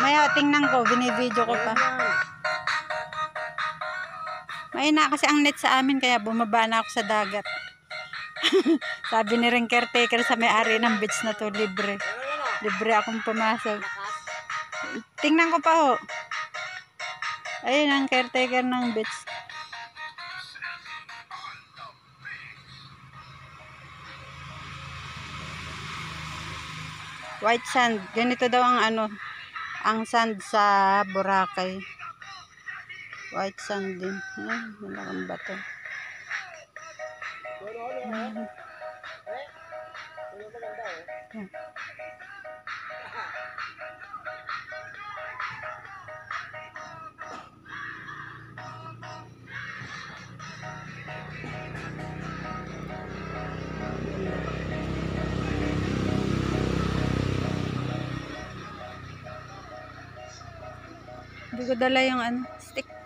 Mamaya tingnan ko, binibideo ko pa. Mahina kasi ang net sa amin kaya bumaba na ako sa dagat. Sabi ni ring caretaker sa may-ari ng beach na to, libre. Libre akong pumasok. Tingnan ko pa ho. Ayun ang caretaker ng beach. White sand. Ganito daw ang ang sand sa Boracay. White sand din. Malaking bato. Hindi ko dala yung stick.